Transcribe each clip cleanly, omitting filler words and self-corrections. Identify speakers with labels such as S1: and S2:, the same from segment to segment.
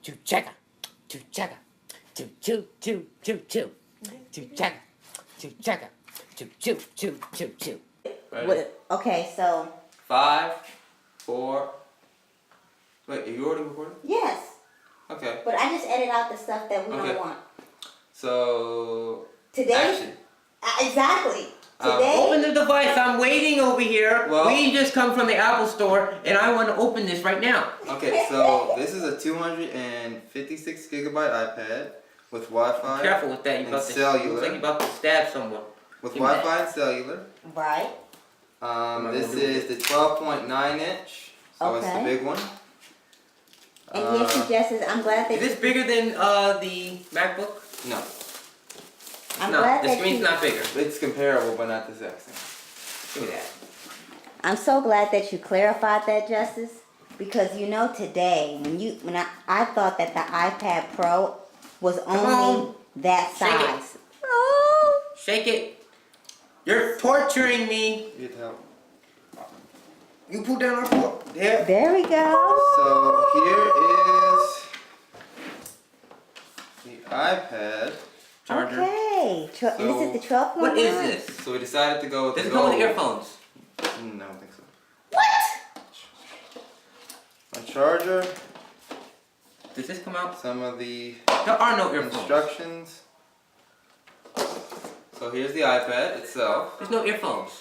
S1: choo chugga, choo chugga, choo choo choo choo choo, choo chugga, choo chugga, choo choo choo choo choo.
S2: Okay, so
S3: 5, 4. Wait, are you already recording?
S2: yes,
S3: Okay.
S2: but I just edit out the stuff that we
S3: Okay.
S2: don't want.
S3: So
S2: Today,
S3: action.
S2: Exactly. Today,
S1: Open the device. I'm waiting over here.
S3: Well-
S1: We just come from the Apple store, and I want to open this right now.
S3: Okay, so this is a 256 gigabyte iPad with Wi-Fi.
S1: Careful with that. You
S3: and
S1: about to,
S3: cellular.
S1: looks like you're about to stab someone.
S3: With
S1: Give me
S3: Wi-Fi
S1: that.
S3: and cellular.
S2: right?
S3: This is the 12.9 inch, so it's the
S2: Okay.
S3: big one.
S2: And yes, suggestions. I'm glad that
S1: Is this bigger than the MacBook?
S3: No,
S2: I'm
S1: No,
S2: glad
S1: the
S2: that
S1: screen's
S2: you,
S1: not bigger.
S3: it's comparable, but not the exact same.
S1: Give me that.
S2: I'm so glad that you clarified that, Justice, because you know today when I thought that the iPad Pro was only
S1: on.
S2: that
S1: Shake it.
S2: size. Oh.
S1: Shake it. You're torturing me.
S3: You get help.
S1: You pull down our floor. There.
S2: There we go.
S3: So here is the iPad.
S1: Charger.
S2: Okay. And this is the 12.9.
S1: What is this?
S3: So we decided to go with
S1: Does
S3: the
S1: it come with
S3: gold.
S1: earphones?
S3: No, I don't think so.
S2: What?
S3: A charger,
S1: Does this come out?
S3: some of the
S1: There are no earphones.
S3: instructions. So here's the iPad itself.
S1: There's no earphones.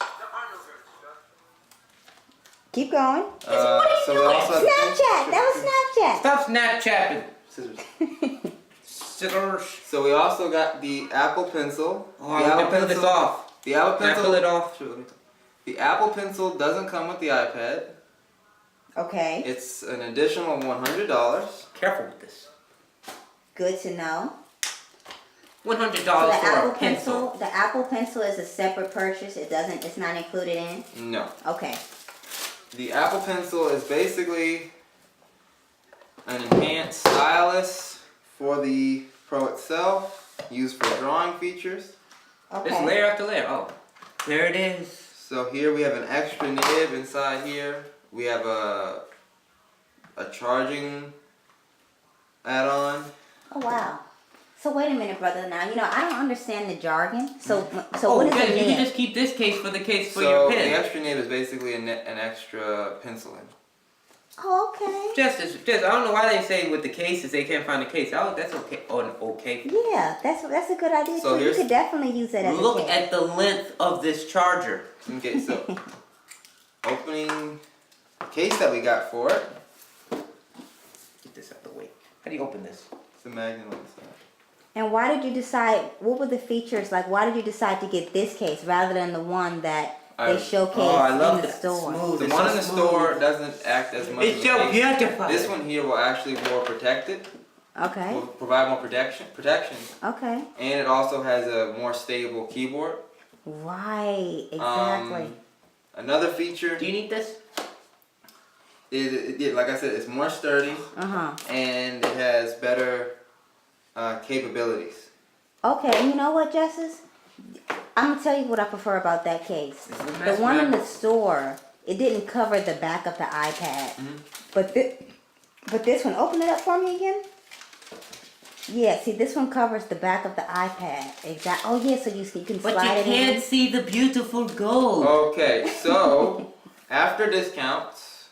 S2: Keep going.
S3: So we also have
S2: Snapchat. That was Snapchat.
S1: Stop Snapchatting.
S3: scissors.
S1: Scissors.
S3: So we also got the Apple Pencil.
S1: Oh,
S3: the
S1: I
S3: Apple
S1: can peel this off.
S3: The Apple
S1: Can I
S3: Pencil.
S1: pull it off?
S3: Sure, let me talk. The Apple Pencil doesn't come with the iPad.
S2: Okay.
S3: It's an additional $100.
S1: Careful with this.
S2: Good to know.
S1: $100
S2: So the
S1: for
S2: Apple
S1: a pencil.
S2: The Apple Pencil is a separate purchase. It's not included in.
S3: No.
S2: Okay.
S3: The Apple Pencil is basically an enhanced stylus for the Pro itself, used for drawing features.
S1: There's
S2: Okay.
S1: layer after layer. Oh, there it is.
S3: So here we have an extra nib inside here. We have a charging add-on.
S2: Oh wow. So wait a minute, brother. Now I don't understand the jargon. So
S1: Oh,
S2: what is
S1: good.
S2: a
S1: You can
S2: nib?
S1: just keep this case for the case for
S3: So
S1: your
S3: the
S1: pen.
S3: extra nib is basically an extra pencil in.
S2: Oh, okay.
S1: Just, I don't know why they say with the cases they can't find the case. Oh, that's okay. Oh, okay.
S2: Yeah, that's a good idea
S3: So
S2: too. You
S3: here's-
S2: could definitely use that as
S1: Look
S2: a case.
S1: at the length of this charger.
S3: Okay, so opening the case that we got for it.
S1: Get this out of the way. How do you open this?
S3: It's a magnet on the side.
S2: And why did you decide? What were the features like? Why did you decide to get this case rather than the one that they showcased
S1: Oh, I love
S2: in the
S1: that.
S2: store?
S1: Smooth.
S3: The
S1: It's
S3: one
S1: so
S3: in the
S1: smooth.
S3: store doesn't act as much
S1: It's
S3: as
S1: so
S3: a case.
S1: beautiful.
S3: This one here will actually more protected.
S2: Okay.
S3: Will provide more protection,
S2: Okay.
S3: and it also has a more stable keyboard.
S2: Right. Exactly.
S3: Another feature
S1: Do you need this?
S3: is, like I said, it's more sturdy
S2: Uh-huh.
S3: and it has better capabilities.
S2: Okay, and you know what, Justice? I'm gonna tell you what I prefer about that case.
S1: This is a
S2: The
S1: mess,
S2: one in
S1: man.
S2: the store, it didn't cover the back of the iPad.
S3: Mhm.
S2: But this one, open it up for me again. Yeah, see, this one covers the back of the iPad. Exactly. Oh yeah, so you can
S1: But
S2: slide
S1: you
S2: it in.
S1: can't see the beautiful gold.
S3: Okay, so after discounts,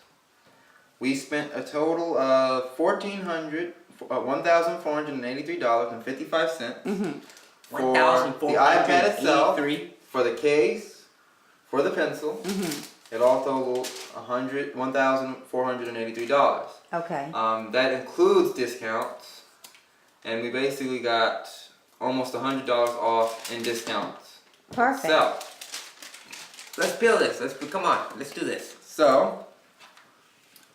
S3: we spent a total of $1,483.55 for the iPad itself,
S1: $1,483.
S3: for the case, for the pencil. It all totaled $1,483.
S2: Okay.
S3: That includes discounts, and we basically got almost $100 off in discounts.
S2: Perfect.
S3: So,
S1: Let's build this. Come on. Let's do this.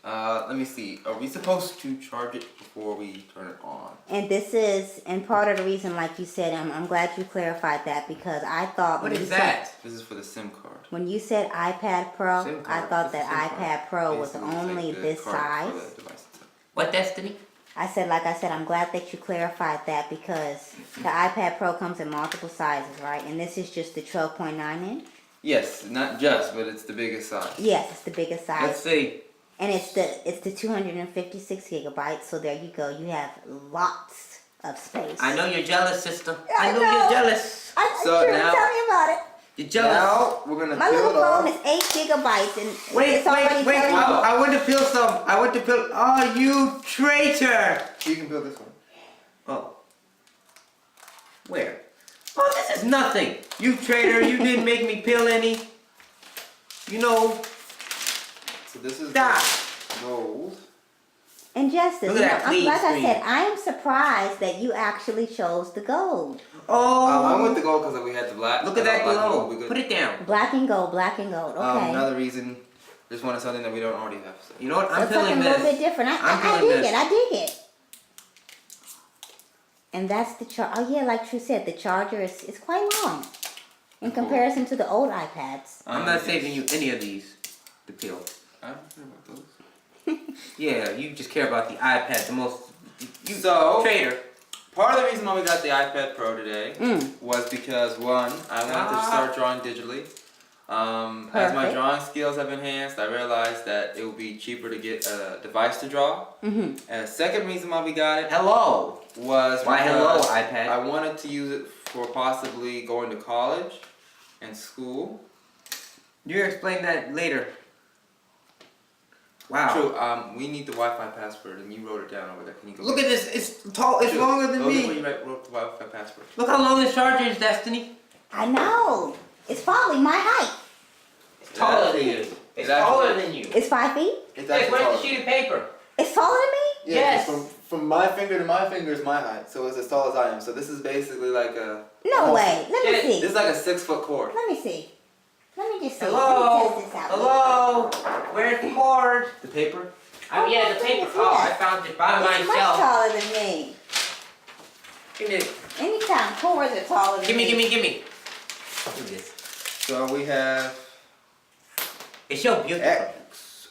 S3: let me see. Are we supposed to charge it before we turn it on?
S2: And this is, and part of the reason, like you said, I'm glad you clarified that because I thought
S1: What
S2: when
S1: is
S2: you
S1: that?
S3: This is for the SIM card.
S2: when you said iPad Pro,
S1: SIM
S2: I
S1: card.
S2: thought
S3: This is
S2: that
S3: SIM card.
S2: iPad Pro was
S3: Basically, it's like
S2: only
S3: the
S2: this
S3: card for
S2: size.
S3: the device itself.
S1: What, Destiny?
S2: I said, like I said, I'm glad that you clarified that because the iPad Pro comes in multiple sizes, right? And this is just the 12.9 inch?
S3: Yes, not just, but it's the biggest size.
S2: Yes, it's the biggest size.
S1: Let's see.
S2: And it's the 256 gigabytes. So there you go. You have lots of space.
S1: I know you're jealous, sister.
S2: I
S1: I know
S2: know.
S1: you're jealous.
S3: So
S2: True,
S3: now-
S2: tell me about it.
S1: You're jealous.
S3: Now we're gonna
S2: My
S3: peel
S2: little
S3: it
S2: phone
S3: off.
S2: is 8 gigabytes, and
S1: Wait,
S2: it's already
S1: wait.
S2: telling me-
S1: I want to peel some. I want to peel. Oh, you traitor!
S3: You can peel this one.
S1: Oh. Where? Oh, this is nothing. You traitor, you didn't make me peel any. You know,
S3: So this is
S1: Stop.
S3: gold.
S2: And Justice,
S1: Look at that clean
S2: like I
S1: screen.
S2: said, I am surprised that you actually chose the gold.
S1: oh.
S3: I went the gold because we had the black.
S1: Look at
S3: I
S1: that
S3: thought black and gold
S1: glow.
S3: would be good.
S1: Put it down.
S2: Black and gold, black and gold. Okay.
S3: Another reason, just wanted something that we don't already have. So.
S1: You know what?
S2: So
S1: I'm
S2: it's something
S1: feeling
S2: a little bit
S1: this.
S2: different.
S1: I'm
S2: I
S1: feeling
S2: dig
S1: this.
S2: it. I dig it. And that's the charge. Oh yeah, like True said, the charger is quite long in
S3: Cool.
S2: comparison to the old iPads.
S1: I'm not saving you any of these to peel.
S3: I don't care about those.
S1: Yeah, you just care about the iPad the most. You
S3: So-
S1: traitor.
S3: Part of the reason why we got the iPad Pro today was because one, I wanted to start drawing digitally. As my
S2: Perfect.
S3: drawing skills have enhanced, I realized that it would be cheaper to get a device to draw.
S2: Mm-hmm.
S3: And the second reason why we got it
S1: Hello.
S3: was
S1: Why hello,
S3: because
S1: iPad?
S3: I wanted to use it for possibly going to college and school.
S1: You explain that later. Wow.
S3: True. We need the Wi-Fi password, and you wrote it down over there. Can you go?
S1: Look at this. It's tall. It's
S3: True.
S1: longer than
S3: Go get where
S1: me.
S3: you wrote the Wi-Fi password.
S1: Look how long this charger is, Destiny.
S2: I know. It's probably my height.
S1: It's taller than
S3: actually
S1: you.
S3: is.
S1: It's
S3: It actually
S1: taller
S3: is.
S1: than you.
S2: It's 5 feet.
S3: It's
S1: Yes,
S3: actually
S1: where's the
S3: taller.
S1: sheet of paper?
S2: It's taller than me.
S3: Yeah,
S1: Yes.
S3: from my finger to my finger is my height, so it's as tall as I am. So this is basically like a.
S2: No
S3: almost-
S2: way. Let me
S1: Yeah,
S2: see.
S3: This is like a 6-foot cord.
S2: Let me see. Let me just see.
S1: Hello.
S2: Let me test this out.
S1: Hello. Where's the cord?
S3: The paper.
S1: Oh yeah, the
S2: my
S1: paper.
S2: goodness,
S1: Oh, I
S2: yes.
S1: found it by
S2: It's much
S1: myself.
S2: taller than me.
S1: Give me.
S2: Anytime cords are taller than
S1: Give me.
S2: me.
S1: Give me. Look at this.
S3: So we have
S1: It's so beautiful.
S3: X.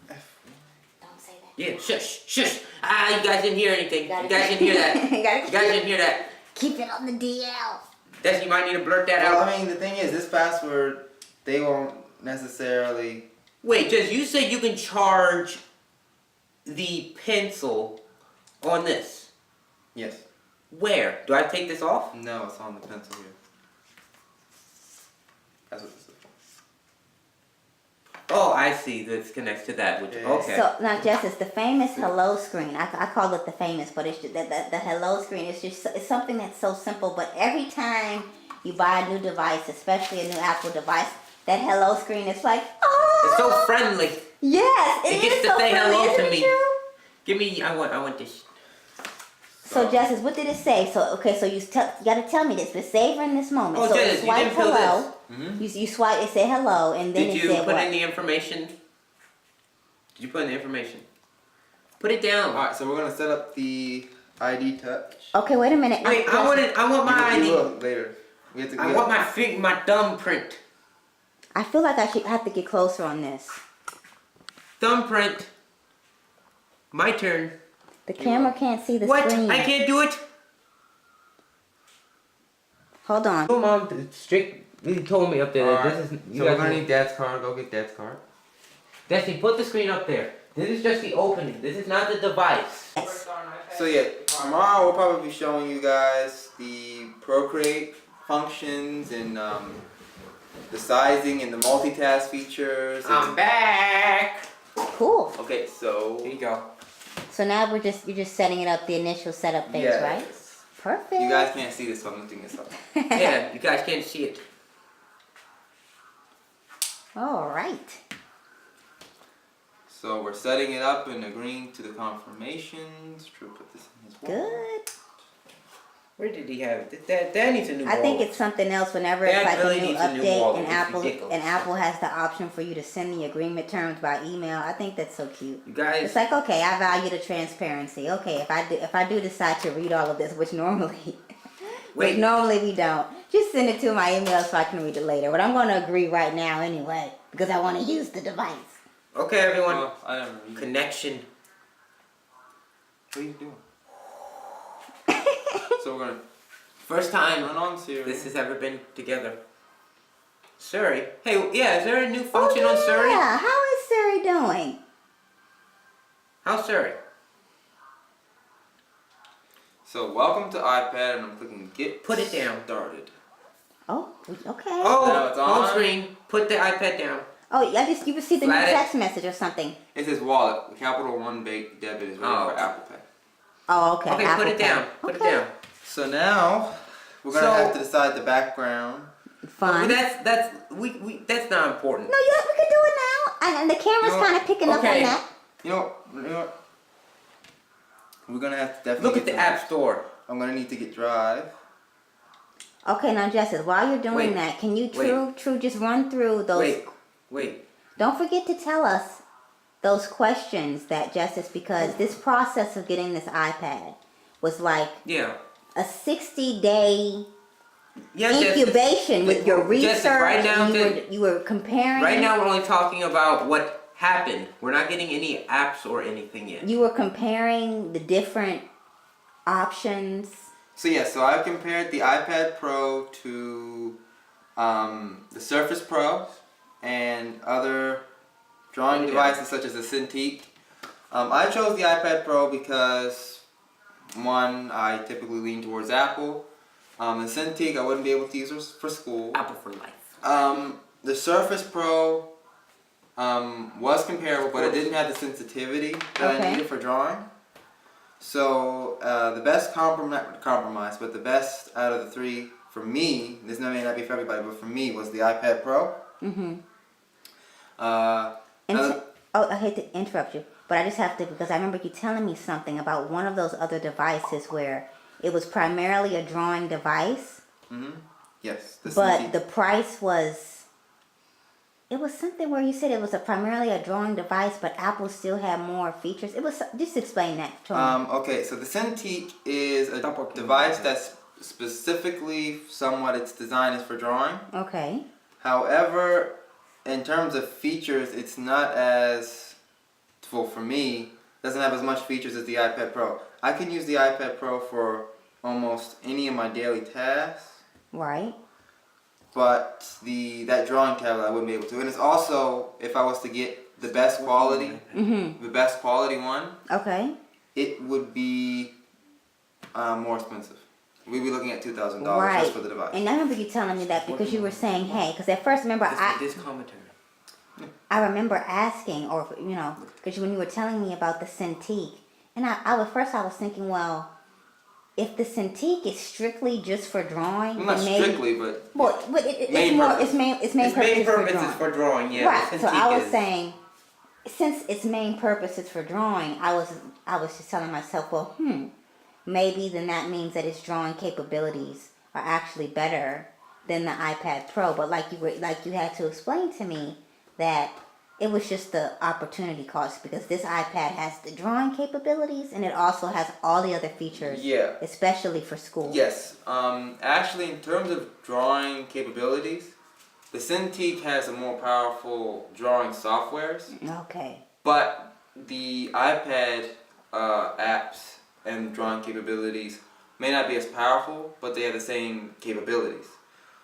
S2: Don't say that.
S1: Yeah. Shush. Shush. Ah, you guys didn't hear anything. You
S2: Gotta
S1: guys didn't hear that.
S2: You gotta
S1: You guys didn't hear that.
S2: keep it on the DL.
S1: Destiny, you might need to blurt that
S3: Well,
S1: out.
S3: I mean, the thing is, this password, they won't necessarily.
S1: Wait, just you said you can charge the pencil on this.
S3: Yes.
S1: Where? Do I take this off?
S3: No, it's on the pencil here. That's what this is for.
S1: Oh, I see. This connects to that. Which
S3: Yeah.
S1: okay.
S2: So now, Justice, the famous hello screen. I call it the famous, but it's just, the hello screen is just it's something that's so simple. But every time you buy a new device, especially a new Apple device, that hello screen is like, oh,
S1: It's so friendly.
S2: yes,
S1: It
S2: it
S1: gets
S2: is
S1: to
S2: so
S1: say
S2: friendly,
S1: hello to
S2: isn't it
S1: me.
S2: true?
S1: Give me. I want this.
S2: So Justice, what did it say? So okay, so you gotta tell me this, but savor in this moment.
S1: Oh,
S2: so
S1: Justice,
S2: it
S1: you
S2: swiped
S1: didn't feel
S2: hello.
S3: Mm-hmm.
S2: You swipe, it said hello, and then
S1: Did
S2: it
S1: you
S2: said
S1: put
S2: what?
S1: in the information? Did you put in the information? Put it down.
S3: Alright, so we're going to set up the ID touch.
S2: Okay, wait a minute.
S1: Wait, I want my
S3: You
S1: ID.
S3: will later. We have to
S1: I want my thumbprint.
S2: I feel like I should have to get closer on this.
S1: Thumbprint. My turn.
S2: The camera can't see the
S1: What?
S2: screen.
S1: I can't do it.
S2: Hold on.
S1: Your mom strictly told me up there that
S3: Alright,
S1: this is.
S3: so we're going to need Dad's card. Go get Dad's card.
S1: Destiny, put the screen up there. This is just the opening. This is not the device.
S2: Yes.
S3: So yeah, tomorrow we'll probably be showing you guys the Procreate functions and the sizing and the multitask features.
S1: I'm
S3: And,
S1: back.
S2: Cool.
S3: okay, so
S1: Here you go.
S2: So now you're just setting it up, the initial setup phase,
S3: Yes.
S2: right? Perfect.
S3: you guys can't see this, so I'm lifting this up.
S1: Yeah, you guys can't see it.
S2: All right.
S3: So we're setting it up and agreeing to the confirmations. Drew put this in his wallet.
S2: Good.
S1: Where did he have it? That needs a new
S2: I think
S1: wall.
S2: it's something else whenever
S1: That
S2: it's like
S1: really
S2: a new
S1: needs a new
S2: update
S1: wall.
S2: and
S1: It's ridiculous.
S2: Apple has the option for you to send the agreement terms by email. I think that's so cute.
S1: You guys.
S2: It's like, okay, I value the transparency. Okay, if I do decide to read all of this, which normally
S1: Wait.
S2: normally we don't, just send it to my email so I can read it later. But I'm going to agree right now anyway because I want to use the device.
S1: Okay, everyone.
S3: Well, I never read it.
S1: Connection.
S3: What are you doing? So we're gonna
S1: First time
S3: run on Siri.
S1: this has ever been together. Siri. Hey, yeah, is there a new function on Siri?
S2: Yeah, how is Siri doing?
S1: How's Siri?
S3: So welcome to iPad, and I'm clicking get
S1: Put it down.
S3: started.
S2: Oh, okay.
S1: Oh,
S3: Now it's
S1: home
S3: on.
S1: screen. Put the iPad down.
S2: Oh, you received a new
S1: Flat it.
S2: text message or something.
S3: It says wallet. Capital One debit is ready for Apple Pay.
S2: Oh, okay.
S1: Okay,
S2: Apple
S1: put it
S2: Pay.
S1: down. Put
S2: Okay.
S1: it down.
S3: So now we're gonna have to decide the background.
S2: Fun.
S1: But that's not important.
S2: No, yeah, we can do it now. And the camera's
S3: You know
S2: kind of picking up on
S1: Okay.
S2: that.
S3: You know what? We're gonna have to definitely
S1: Look at the App Store.
S3: I'm gonna need to get Drive.
S2: Okay, now Justice, while you're doing
S1: Wait.
S2: that, can you
S1: Wait.
S2: True just run through those?
S1: Wait.
S2: Don't forget to tell us those questions that Justice, because this process of getting this iPad was like
S1: Yeah.
S2: a 60-day
S1: Yes,
S2: incubation with your research.
S1: Justice, right now,
S2: and you were comparing.
S1: Right now, we're only talking about what happened. We're not getting any apps or anything yet.
S2: You were comparing the different options.
S3: So yeah, so I compared the iPad Pro to the Surface Pro and other drawing devices such as the Cintiq. I chose the iPad Pro because, one, I typically lean towards Apple. The Cintiq I wouldn't be able to use for school.
S1: Apple for life.
S3: The Surface Pro was comparable, but it didn't have the sensitivity that I needed for drawing. So the best compromise, but the best out of the three for me, this may not be for everybody, but for me was the iPad Pro.
S2: Mm-hmm. I hate to interrupt you, but I just have to, because I remember you telling me something about one of those other devices where it was primarily a drawing device.
S3: Mm-hmm. Yes.
S2: But the price was, it was something where you said it was primarily a drawing device, but Apple still had more features. It was, just explain that to me.
S3: Okay, so the Cintiq is a device that's specifically somewhat its design is for drawing.
S2: Okay.
S3: However, in terms of features, it's not as, well, for me, doesn't have as much features as the iPad Pro. I can use the iPad Pro for almost any of my daily tasks.
S2: Right.
S3: But that drawing tablet I wouldn't be able to. And it's also, if I was to get the best quality, the best quality one,
S2: Okay.
S3: it would be more expensive. We'd be looking at $2,000
S2: Right.
S3: just for the device.
S2: And I remember you telling me that because you were saying, hey, because at first, remember,
S1: This commentary.
S2: I remember asking, or, you know, because when you were telling me about the Cintiq, and I was thinking, well, if the Cintiq is strictly just for drawing,
S3: Well, not
S2: then maybe,
S3: strictly, but
S2: its main
S1: Its main purpose is for drawing, yeah.
S2: Right.
S1: the
S2: So I
S1: Cintiq
S2: was
S1: is-
S2: saying, since its main purpose is for drawing, I was just telling myself, well, maybe then that means that its drawing capabilities are actually better than the iPad Pro. But like you had to explain to me that it was just the opportunity cost, because this iPad has the drawing capabilities and it also has all the other features.
S3: Yeah.
S2: Especially for school.
S3: yes. Actually, in terms of drawing capabilities, the Cintiq has a more powerful drawing softwares.
S2: Okay.
S3: But the iPad apps and drawing capabilities may not be as powerful, but they have the same capabilities.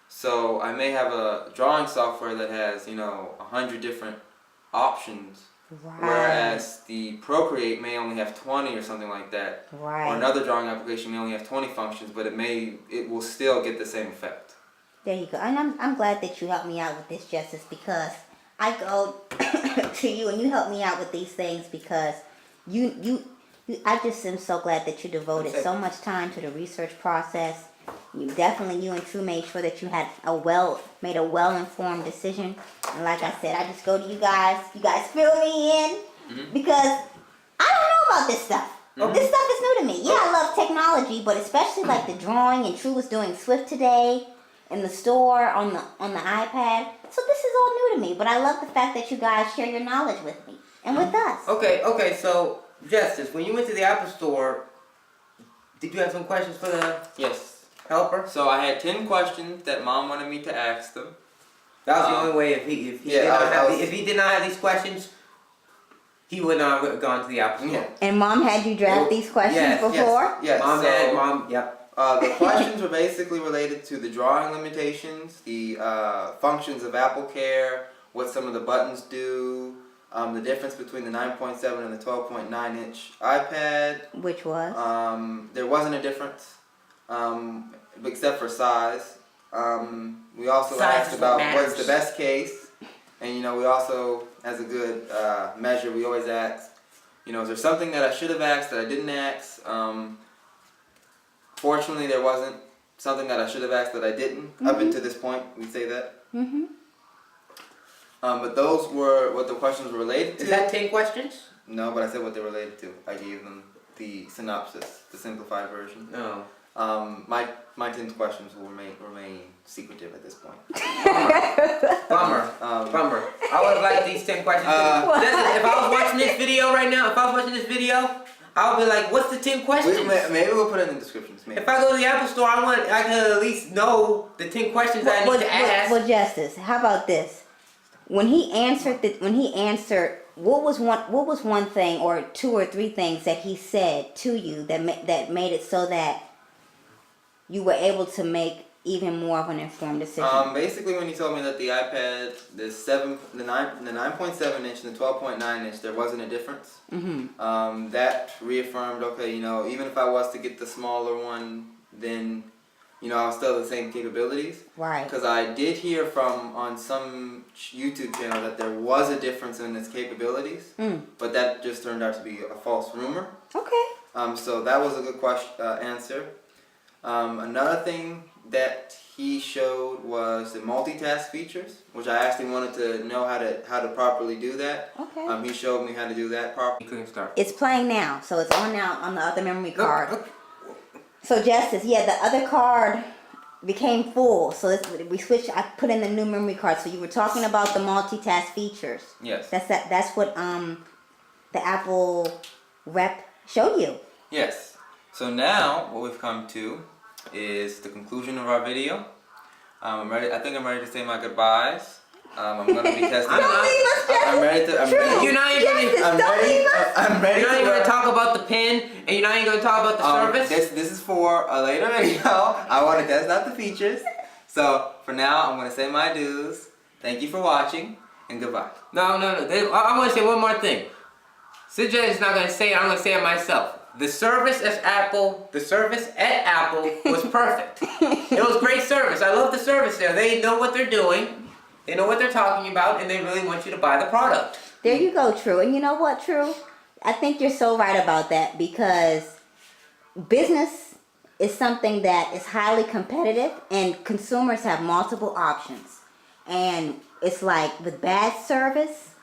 S3: So I may have a drawing software that has, 100 different options,
S2: Right.
S3: whereas the Procreate may only have 20 or something like that.
S2: Right.
S3: Or another drawing application may only have 20 functions, but it will still get the same effect.
S2: There you go. And I'm glad that you helped me out with this, Justice, because I go to you and you help me out with these things because I just am so glad that you devoted so much time to the research process. You and True made sure that you had made a well-informed decision. And like I said, I just go to you guys. You guys fill me in because I don't know about this stuff. This stuff is new to me. Yeah, I love technology, but especially like the drawing, and True was doing Swift today in the store on the iPad. So this is all new to me, but I love the fact that you guys share your knowledge with me and with us.
S1: Okay, so Justice, when you went to the Apple Store, did you have some questions for the
S3: Yes.
S1: helper?
S3: So I had 10 questions that Mom wanted me to ask them.
S1: That was the only way. If he did not have these questions, he would not have gone to the Apple Store.
S3: Yeah.
S2: And Mom had you draft these questions before?
S3: Yes.
S1: Yep.
S3: The questions were basically related to the drawing limitations, the functions of AppleCare, what some of the buttons do, the difference between the 9.7 and the 12.9 inch iPad.
S2: Which was?
S3: There wasn't a difference, except for size. We also
S1: Size
S3: asked
S1: is what
S3: about what's the
S1: matters.
S3: best case, and we also, as a good measure, we always ask, is there something that I should have asked that I didn't ask? Fortunately, there wasn't something that I should have asked that I didn't. Up until this point, we say that.
S2: Mm-hmm.
S3: But those were what the questions were related to.
S1: Is that 10 questions?
S3: No, but I said what they related to. I gave them the synopsis, the simplified version.
S1: No.
S3: My 10 questions will remain secretive at this point.
S1: Bummer. Bummer. I would have liked these 10 questions. Listen, if I was watching this video right now, I would be like, what's the 10 questions?
S3: Maybe we'll put it in the descriptions. Maybe.
S1: If I go to the Apple Store, I can at least know the 10 questions I need to ask.
S2: Well, Justice, how about this? When he answered, what was one thing or two or three things that he said to you that made it so that you were able to make even more of an informed decision?
S3: Basically, when he told me that the iPad, the 9.7 inch and the 12.9 inch, there wasn't a difference.
S2: Mm-hmm.
S3: That reaffirmed, okay, even if I was to get the smaller one, then I was still the same capabilities.
S2: Right.
S3: Because I did hear on some YouTube channel that there was a difference in its capabilities, but that just turned out to be a false rumor.
S2: Okay.
S3: So that was a good answer. Another thing that he showed was the multitask features, which I actually wanted to know how to properly do that.
S2: Okay.
S3: He showed me how to do that properly.
S2: It's playing now, so it's on now on the other memory card. So Justice, the other card became full, so we switched. I put in the new memory card. So you were talking about the multitask features.
S3: Yes.
S2: That's what the Apple rep showed you.
S3: Yes. So now what we've come to is the conclusion of our video. I'm ready. I think I'm ready to say my goodbyes. I'm going to be testing.
S2: Don't leave us, Justice.
S3: I'm ready to.
S1: You're not even
S3: I'm ready.
S1: You're not even going to talk about the pen, and you're not even going to talk about the service.
S3: This is for a later video. I want to test out the features. So for now, I'm going to say my dues. Thank you for watching, and goodbye.
S1: No. I want to say one more thing. Sijay is not going to say it. I'm going to say it myself. The service at Apple was perfect. It was great service. I love the service there. They know what they're doing. They know what they're talking about, and they really want you to buy the product.
S2: There you go, True. And you know what, True? I think you're so right about that, because business is something that is highly competitive, and consumers have multiple options. And it's like with bad service,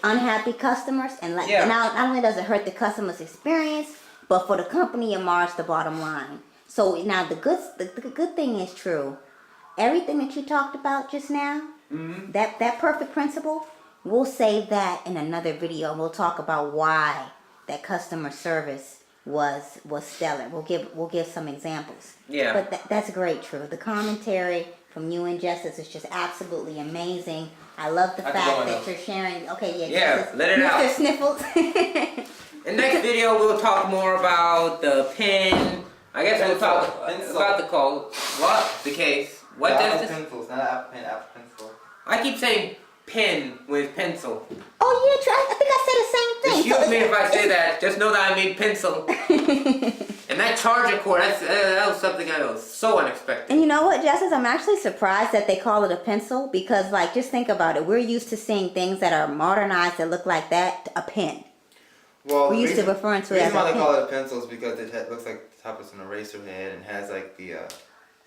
S2: unhappy customers, and not only does it hurt the customer's experience, but for the company it mars the bottom line. So now the good thing is, True, everything that you talked about just now, that perfect principle, we'll save that in another video. We'll talk about why that customer service was stellar. We'll give some examples.
S1: Yeah.
S2: But that's great, True. The commentary from you and Justice is just absolutely amazing. I love the fact that you're sharing. Okay,
S1: Justice, let it out.
S2: Mr. Sniffles.
S1: In the next video, we'll talk more about the pen. I guess we'll talk about the code. What? The case. What does this?
S3: Pencils, not Apple pen, Apple pencil.
S1: I keep saying pen with pencil.
S2: Oh yeah, True. I think I said the same thing.
S1: Excuse me if I say that. Just know that I mean pencil. And that charger cord, that was something that was so unexpected.
S2: And you know what, Justice? I'm actually surprised that they call it a pencil, because, just think about it. We're used to seeing things that are modernized that look like that, a pen.
S3: Well,
S2: We're used to referring to it as a pen.
S3: The reason why they call it a pencil is because it looks like the top is an eraser head and has the.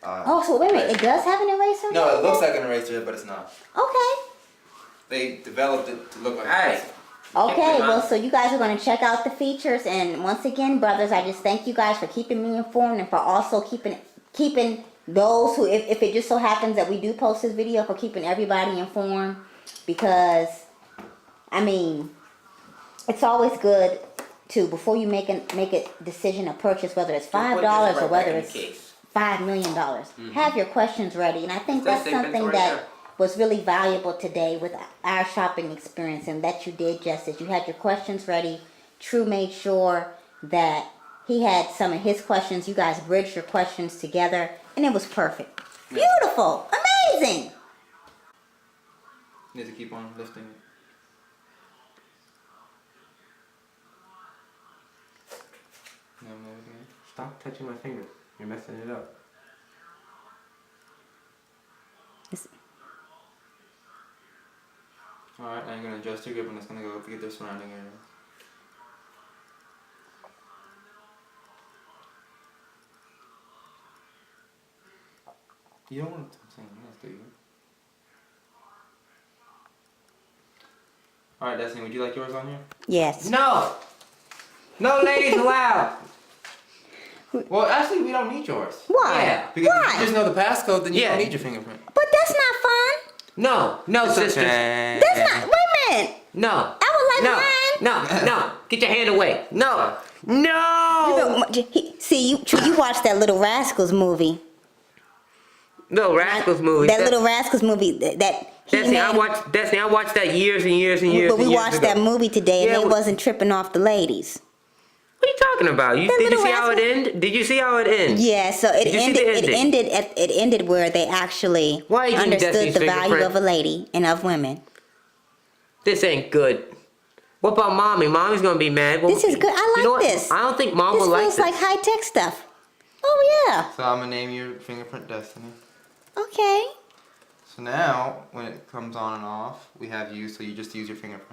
S2: So wait a minute, it does have an eraser head?
S3: No, it looks like an eraser head, but it's not.
S2: Okay.
S3: They developed it to look like a pencil.
S2: Okay, well, so you guys are going to check out the features, and once again, brothers, I just thank you guys for keeping me informed, and for also keeping those who, if it just so happens that we do post this video, for keeping everybody informed, because, it's always good to, before you make a decision, a purchase, whether it's $5 or whether it's $5 million, have your questions ready, and I think that's something that was really valuable today with our shopping experience, and that you did, Justice. You had your questions ready. True made sure that he had some of his questions. You guys bridged your questions together, and it was perfect. Yeah. Beautiful. Amazing.
S3: You need to keep on lifting it. No, maybe.
S1: Stop touching my finger. You're messing it up.
S3: Alright, now you're going to adjust your grip and it's going to go get the surrounding area. You don't want to touch anything else, do you? Alright, Destiny, would you like yours on here?
S2: Yes.
S1: No! No ladies allowed!
S3: Well, actually, we don't need yours.
S2: Why?
S1: Yeah.
S3: Because if
S2: Why?
S3: you just know the passcode, then you
S1: Yeah.
S3: don't need your fingerprint.
S2: But that's not fun.
S1: No, sisters.
S2: That's not. Wait a minute.
S1: No.
S2: I would like
S1: No.
S2: mine.
S1: No. Get your hand away. No. No.
S2: See, you watched that Little Rascals movie.
S1: Little Rascals movie.
S2: That Little Rascals movie that he
S1: Destiny, I
S2: made.
S1: watched that years and years and years.
S2: But we watched that movie today, and
S1: Yeah,
S2: they wasn't tripping off the ladies.
S1: What are you talking about? Did you
S2: Little
S1: see how it
S2: Rascals?
S1: ended? Did you see how it ended?
S2: Yeah, so it
S1: Did you see the
S2: ended.
S1: ending?
S2: It ended where they actually
S1: Why you
S2: understood
S1: Destiny's
S2: the value
S1: fingerprint?
S2: of a lady and of women.
S1: This ain't good. What about mommy? Mommy's gonna be mad. Well,
S2: This is good. I
S1: you know
S2: like
S1: what?
S2: this.
S1: I don't think mom
S2: This
S1: will like
S2: feels
S1: this.
S2: like high tech stuff. Oh yeah.
S3: So I'm going to name your fingerprint Destiny.
S2: Okay.
S3: So now, when it comes on and off, we have you, so you just use your fingerprint.